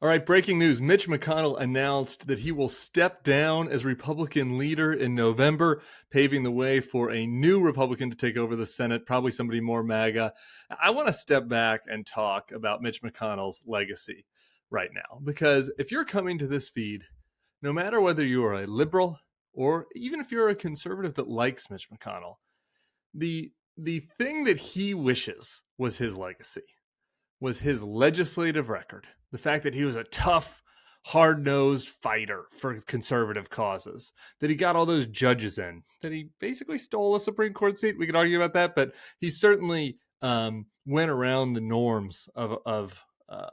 All right, breaking news. Mitch McConnell announced that he will step down as Republican leader in November, paving the way for a new Republican to take over the Senate, probably somebody more MAGA. I want to step back and talk about Mitch McConnell's legacy right now, because if you're coming to this feed, no matter whether you are a liberal or even if you're a conservative that likes Mitch McConnell, the thing that he wishes was his legacy, was his legislative record. The fact that he was a tough, hard-nosed fighter for conservative causes, that he got all those judges in, that he basically stole a Supreme Court seat. We could argue about that, but he certainly went around the norms of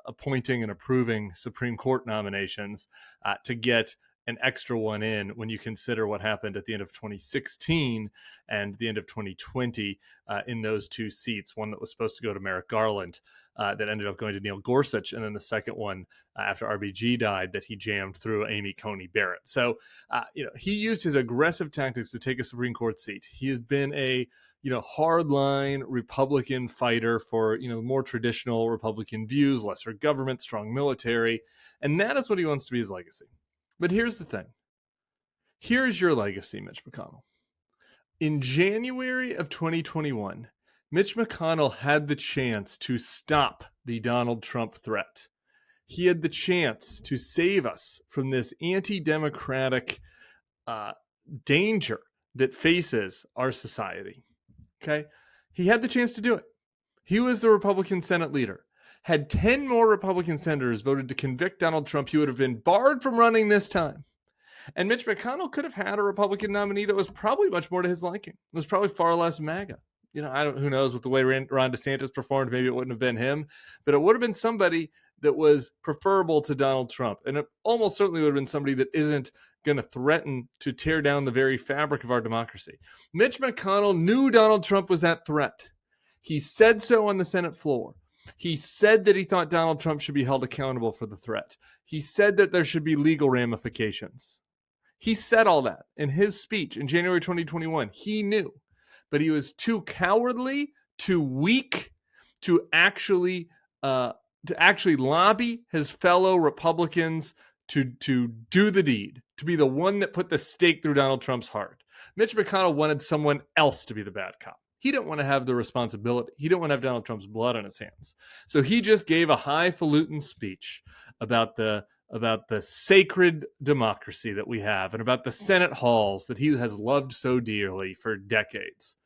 appointing and approving Supreme Court nominations to get an extra one in when you consider what happened at the end of 2016 and the end of 2020 in those two seats, one that was supposed to go to Merrick Garland that ended up going to Neil Gorsuch, and then the second one after RBG died that he jammed through Amy Coney Barrett. So, he used his aggressive tactics to take a Supreme Court seat. He has been a hardline Republican fighter for, more traditional Republican views, lesser government, strong military, and that is what he wants to be his legacy. But here's the thing. Here's your legacy, Mitch McConnell. In January of 2021, Mitch McConnell had the chance to stop the Donald Trump threat. He had the chance to save us from this anti-democratic danger that faces our society. Okay? He had the chance to do it. He was the Republican Senate leader. Had 10 more Republican senators voted to convict Donald Trump, he would have been barred from running this time. And Mitch McConnell could have had a Republican nominee that was probably much more to his liking. It was probably far less MAGA. Who knows with the way Ron DeSantis performed, maybe it wouldn't have been him, but it would have been somebody that was preferable to Donald Trump. And it almost certainly would have been somebody that isn't going to threaten to tear down the very fabric of our democracy. Mitch McConnell knew Donald Trump was that threat. He said so on the Senate floor. He said that he thought Donald Trump should be held accountable for the threat. He said that there should be legal ramifications. He said all that in his speech in January 2021. He knew, but he was too cowardly, too weak to actually lobby his fellow Republicans to do the deed, to be the one that put the stake through Donald Trump's heart. Mitch McConnell wanted someone else to be the bad cop. He didn't want to have the responsibility. He didn't want to have Donald Trump's blood on his hands. So he just gave a highfalutin speech about the sacred democracy that we have and about the Senate halls that he has loved so dearly for decades.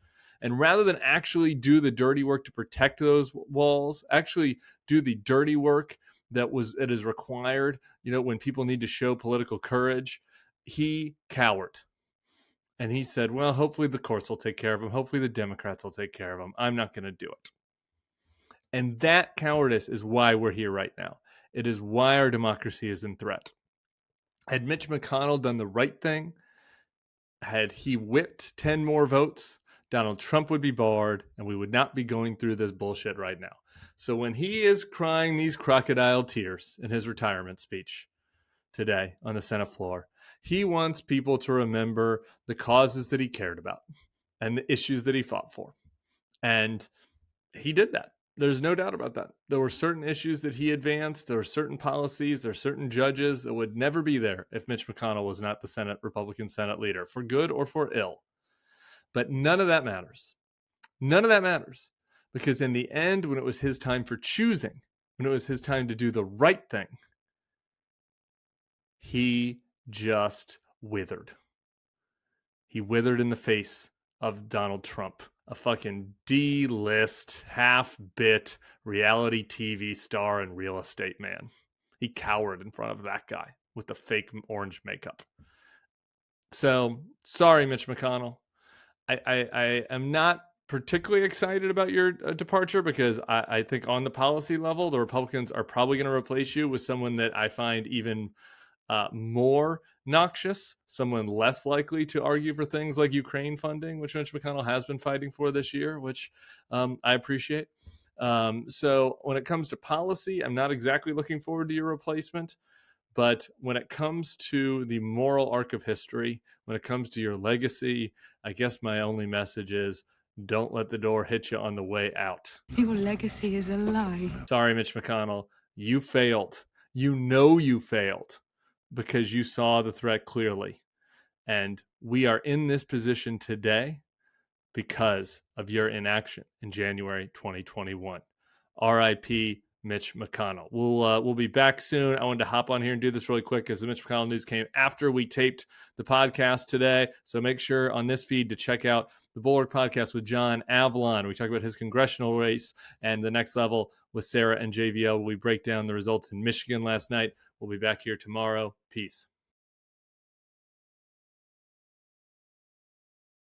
And rather than actually do the dirty work to protect those walls, actually do the dirty work that is required, when people need to show political courage, he cowered. And he said, well, hopefully the courts will take care of him. Hopefully the Democrats will take care of him. I'm not going to do it. And that cowardice is why we're here right now. It is why our democracy is in threat. Had Mitch McConnell done the right thing, had he whipped 10 more votes, Donald Trump would be barred and we would not be going through this bullshit right now. So when he is crying these crocodile tears in his retirement speech today on the Senate floor, he wants people to remember the causes that he cared about and the issues that he fought for. And he did that. There's no doubt about that. There were certain issues that he advanced. There were certain policies. There are certain judges that would never be there if Mitch McConnell was not the Republican Senate leader, for good or for ill. But none of that matters. None of that matters. Because in the end, when it was his time for choosing, when it was his time to do the right thing, he just withered. He withered in the face of Donald Trump, a fucking D-list, half-bit reality TV star and real estate man. He cowered in front of that guy with the fake orange makeup. So, sorry, Mitch McConnell. I am not particularly excited about your departure because I think on the policy level, the Republicans are probably going to replace you with someone that I find even more noxious, someone less likely to argue for things like Ukraine funding, which Mitch McConnell has been fighting for this year, which I appreciate. So when it comes to policy, I'm not exactly looking forward to your replacement. But when it comes to the moral arc of history, when it comes to your legacy, I guess my only message is don't let the door hit you on the way out. Your legacy is a lie. Sorry, Mitch McConnell. You failed. You know you failed because you saw the threat clearly. And we are in this position today because of your inaction in January 2021. RIP Mitch McConnell. We'll be back soon. I wanted to hop on here and do this really quick because the Mitch McConnell news came after we taped the podcast today. So make sure on this feed to check out the Bulwark podcast with John Avalon. We talk about his congressional race and the next level with Sarah and JVL. We break down the results in Michigan last night. We'll be back here tomorrow. Peace.